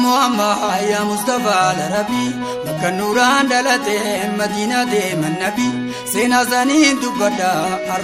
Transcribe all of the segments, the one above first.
محمد يا مصطفى العربي مكة نوران دلته مدينة ديم النبي سينا زنين دبدا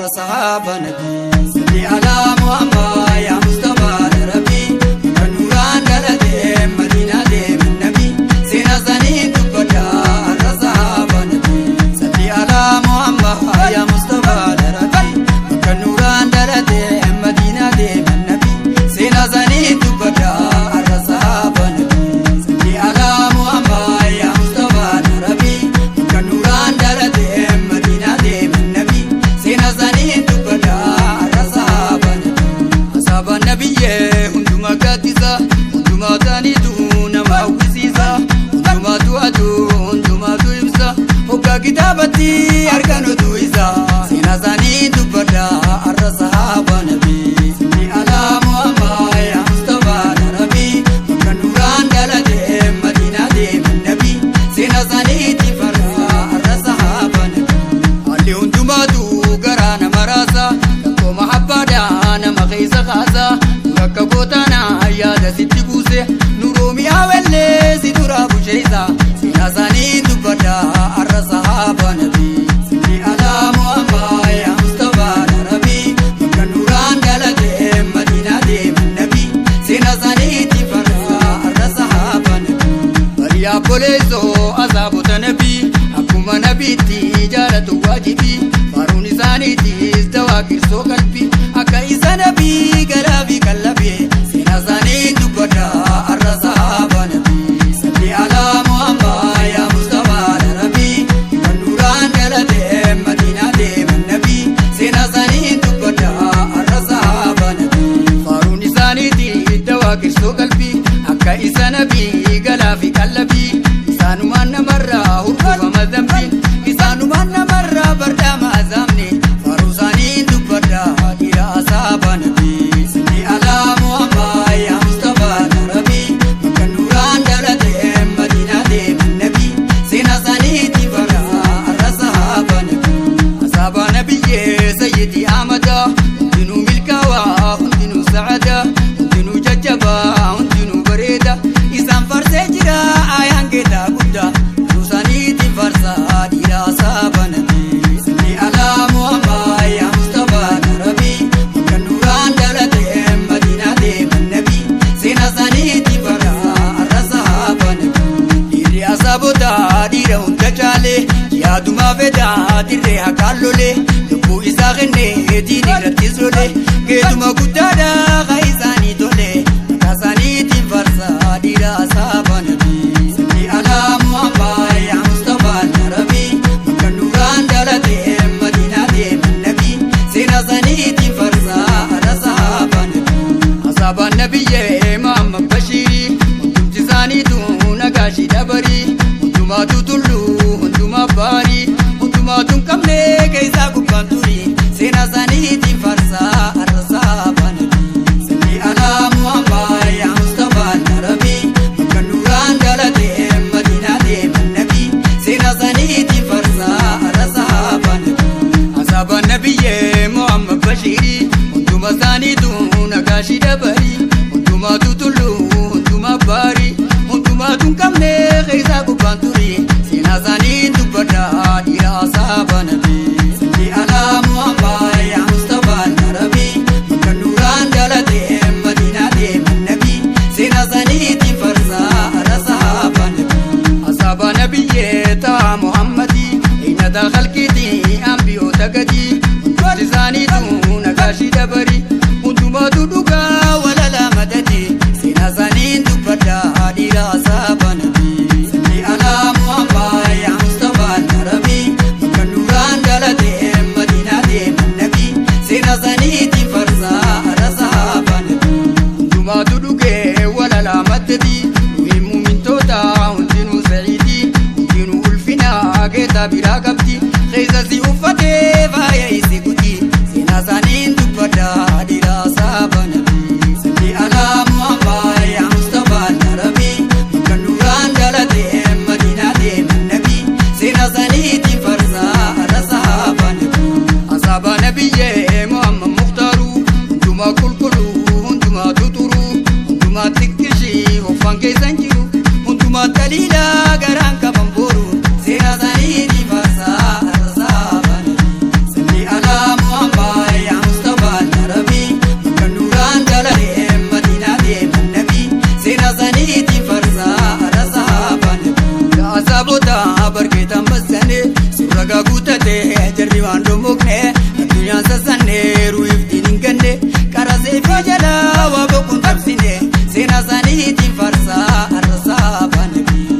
الصحابة نبي صلي على محمد يا مصطفى العربي مكة نوران دلته مدينة ديم النبي سينا زنين دبدا الصحابة نبي صلي على محمد يا مصطفى العربي مكة نوران دلته مدينة ديم النبي سينا زنين دبدا كتابتي أركان دويزا سينا زاني دبدا الرصحابة نبي صلي على محمد يا مصطفى العربي مكة نوران دلته مدينة ديم النبي سينا زاني تفرا الرصحابة نبي اللي انتما دو قرانا مراسا كو محبة دانا مخيزة خازا ركبوتانا يادا ستي بوسي نورومي آوالي سيدورا بوشيزا سينا زاني دبدا الرصحابة نبي صلي على محمد يا مصطفى العربي مكة نوران دلته مدينة ديم النبي سينا زاني تفرا الرصحابة نبي بريا بوليزو أصابو تنبي أكوما نبي تجارة واجبي فاروني زاني تستواكر سو قلبي أكا إسا نبي قلبي قلبي سينا زاني دبدا الرصحابة نبي صلي على محمد يا مصطفى العربي مكة نوران دلته مدينة ديم النبي سينا زاني دبدا الرصحابة نبي فاروني زاني تستواكر سو قلبي أكا إسا نبي قلبي قلبي إسانو من مرة هرقوا مذنبين إسانو من مرة بردا مازامني فاروزاني دبدا إلى أصحابة نبي صلي على محمد يا مصطفى العربي مكة نوران دلته مدينة ديم النبي سينا زاني تفرا الرصحابة نبي أصحابة نبي سيدي أحمد انتنو ملكوا انتنو سعادة انتنو ججبا انتنو بريدة إسان فرسجرا آيان كتا قدا روساني تفرسا إلى أصحابة نبي صلي على محمد يا مصطفى العربي مكة نوران دلته مدينة ديم النبي سينا زاني تفرا الرصحابة نبي ديري أصحابو دا ديري هنتجالي يادو ما فدا ديري هكالولي لبو إساغني ديني رتزولي كيدو ما قدادا غايزاني دولي مكاساني تفرسا ديري أصحابة نبي صلي على محمد يا مصطفى العربي مكة نوران دلته مدينة ديم النبي سينا زاني تفرسا الصحابة نبي أصحاب النبي محمد بشيري انتم تزاني دون قاشي دبري انتما تطلو انتما باري انتما تنكملي كيسا قبانتوري سينا زاني تفرسا الصحابة نبي صلي على محمد يا مصطفى العربي مكة نوران دلته مدينة ديم النبي سينا زاني تفرسا الصحابة نبي أصحاب النبي محمد بشيري انتما زاني دون قاشي دبري انتما تطلو انتما باري انتما تنكملي كيسا قبانتوري سينا زاني دبدا إلى أصحابة نبي صلي على محمد يا مصطفى العربي مكة نوران دلته مدينة ديم النبي سينا زاني تفرسا الصحابة نبي أصحاب نبي تا محمدي إن دخل كدي أنبيو تقدي انتو زاني دون قاشي دبري انتما تدوكا ولا لا مددي سينا زاني دبدا إلى أصحابة نبي صلي على محمد يا مصطفى العربي مكة نوران دلته مدينة ديم النبي سينا زاني تفرسا الصحابة نبي انتما تدوكي ولا لا مددي مهم من توتا انتنو سعيدي انتنو ألفنا كيتا بلا قبدي خيزة أفتي فايا إيسي قدي سينا زاني دبدا إلى أصحابة نبي صلي على محمد يا مصطفى العربي مكة نوران دلته مدينة ديم النبي سينا زاني تفرسا الصحابة نبي أصحاب نبي محمد مختارو انتما كل انتما تطرو انتما تكتشي وفان كيسان barkeetan bassane surragaa guutatee jarri waan dhomokne addunyaan sassanne ru'iftiin hin ganne karaa seefii jala waa boquun qabsine seenaa isaaniitiin farsaa arrasaa baanabii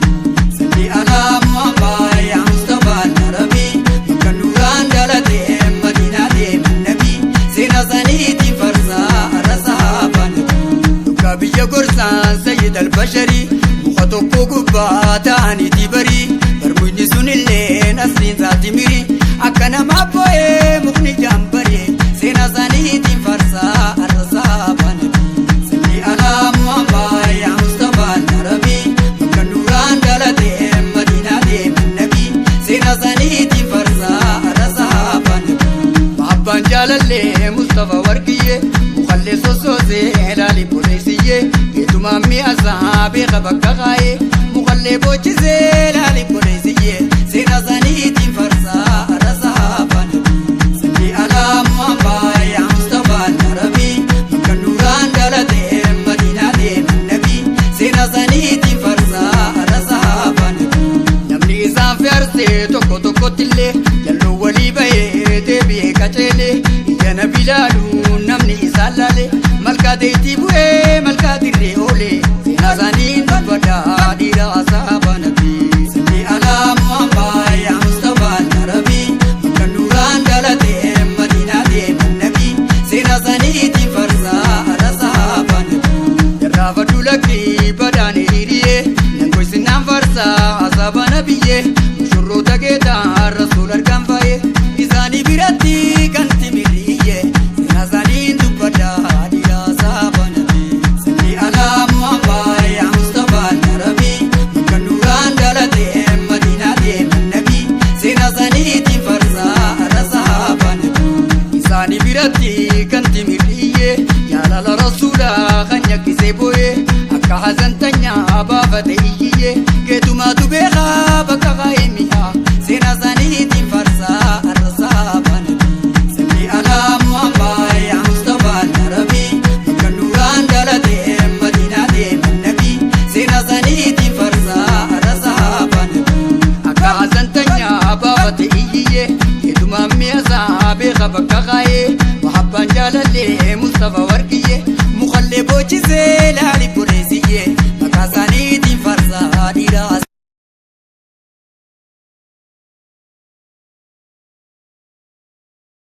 salli alaa muhammad yaa mustafaa narabii bakka nuraan dhalatee madiinaa deeman nabii seenaa isaaniitiin farsaa arrasaa baanabii dhugaa biyya gorsaan sayyid albasharii muka tokko gubbaa ta'aniiti barii barmujni sunillee asliin saati mirii akka namaa bo'ee mukni jaambaree seenaa isaaniitiin farsaa arrasaa baanabii salli alaa muhammad yaa mustafaa narabii bakka nuraan dhalatee madiinaa deeman nabii seenaa isaaniitiin farsaa arrasaa baanabii maabbaan jaalallee mustafaa warqiyyee mukhallee sossoosee ilaali boleessiyyee geetumaan mi'aasaa beeka bakka kaayee mukhallee boochisee ilaali boleessiyyee seenaa isaaniitiin farsaa arrasaa baanabii salli alaa muhammad yaa mustafaa narabii bakka nuraan dhalatee madiinaa deeman nabii seenaa isaaniitiin farsaa arrasaa baanabii namni isaan fe'arsee tokko tokkottillee jalloo walii bahee deebi'ee qaceelee ija nabii laaluun namni isaan laale malkaa deetii bu'ee malkaa dirree oolee seenaa isaaniin dubbadhaa dhiira asaa baanabii salli alaa muhammad yaa mustafaa narabii bakka nuraan dhalatee madiinaa deeman nabii seenaa isaaniitiin farsaa arrasaa baanabii jarraafadhu lakkii badaan hiriiriyee nangoysinaan farsaa asaa baanabiyyee mushurroota geetaan rasuul argaan faayee isaanii biratti kan timirriyyee seenaa isaaniin dubbadhaa dhiira asaa baanabii salli alaa muhammad yaa mustafaa narabii bakka nuraan dhalatee madiinaa deeman nabii seenaa isaaniitiin farsaa arrasaa baanabii isaanii biratti kan timirriyyee jaalala rasuulaa kan nyakkisee boo'ee akka hazantanyaa baafate iyyiyyee geetumaatu beekaa bakka kaa'ee mi'aa seenaa isaaniitiin farsaa arrasaa baanabii salli alaa muhammad yaa mustafaa narabii bakka nuraan dhalatee madiinaa deeman nabii seenaa isaaniitiin farsaa arrasaa baanabii akka hazantanyaa baafate iyyiyyee geetumaan mi'aasaa beeka bakka kaa'ee mahabbaan jaalallee mustafaa warqiyyee mukhallee boochisee ilaali boleessiyyee maqaa isaaniitiin farsaa dhiira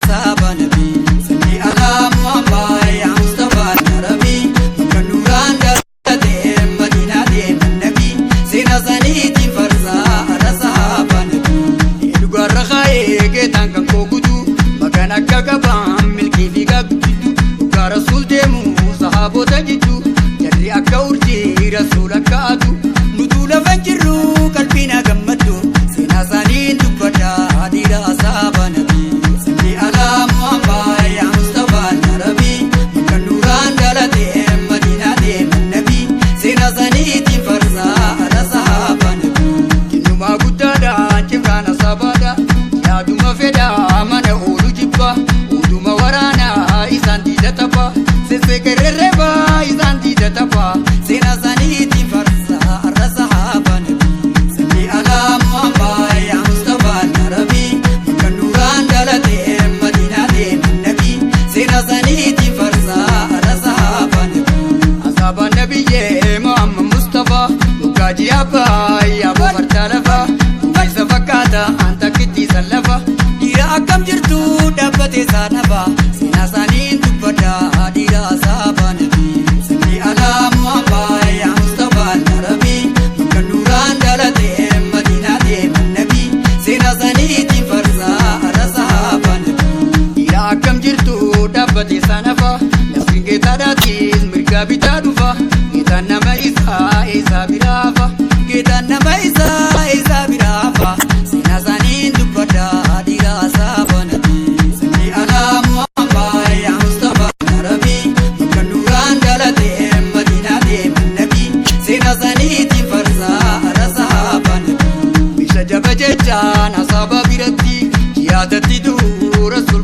asaa baanabii salli alaa muhammad yaa mustafaa narabii bakka nuraan dhalatee madiinaa deeman nabii seenaa isaaniitiin farsaa arrasaa baanabii dhugaarra kaayee geetaan kan kookutu magaan akka qabaan milkii fi gabbiddu dhugaa rasuul deemu sahaabota jidduu jarri akka urjii rasuul akka adu nutuu lafan jirru qalbiina gammaddu seenaa isaaniin dubbadhaa dhiira asaa baanabii salli alaa muhammad yaa mustafaa narabii bakka nuraan dhalatee madiinaa deeman nabii seenaa isaaniitiin farsaa arrasaa baanabii kennumaa guddaadhaan cimraan asaabaadha yaaduma fedhaa mana oolu jibba uduma waraanaa isaan diida tapha sesseekerrerebaa isaan diida tapha seenaa isaaniitiin farsaa arrasaa baanabii salli alaa muhammad yaa mustafaa narabii bakka nuraan dhalatee madiinaa deeman nabii seenaa isaaniitiin farsaa arrasaa baanabii asaabaan nabiyyee muhammad mustafaa dhugaa ji'abbaa yaaboo fardaa lafaa isa fakkaata antakkitti sallafa dhiira akkam jirtu dhaabbatee saanafa seenaa isaaniin dubbadhaa dhiira asaa baanabii salli alaa muhammad yaa mustafaa narabii bakka nuraan dhalatee madiinaa deeman nabii seenaa isaaniitiin farsaa arrasaa baanabii dhiira akkam jirtu dhaabbatee saanafa nasriin geetaadhaatis mirgaa bitaa dhufa geetaan nama isaa biraafa geetaan nama isaa biraafa seenaa isaaniin dubbadhaa dhiira asaa baanabii salli alaa muhammad yaa mustafaa narabii bakka nuraan dhalatee madiinaa deeman nabii seenaa isaaniitiin farsaa arrasaa baanabii bisha jaba jechaan asaaba biratti jihaadatti du'u rasuul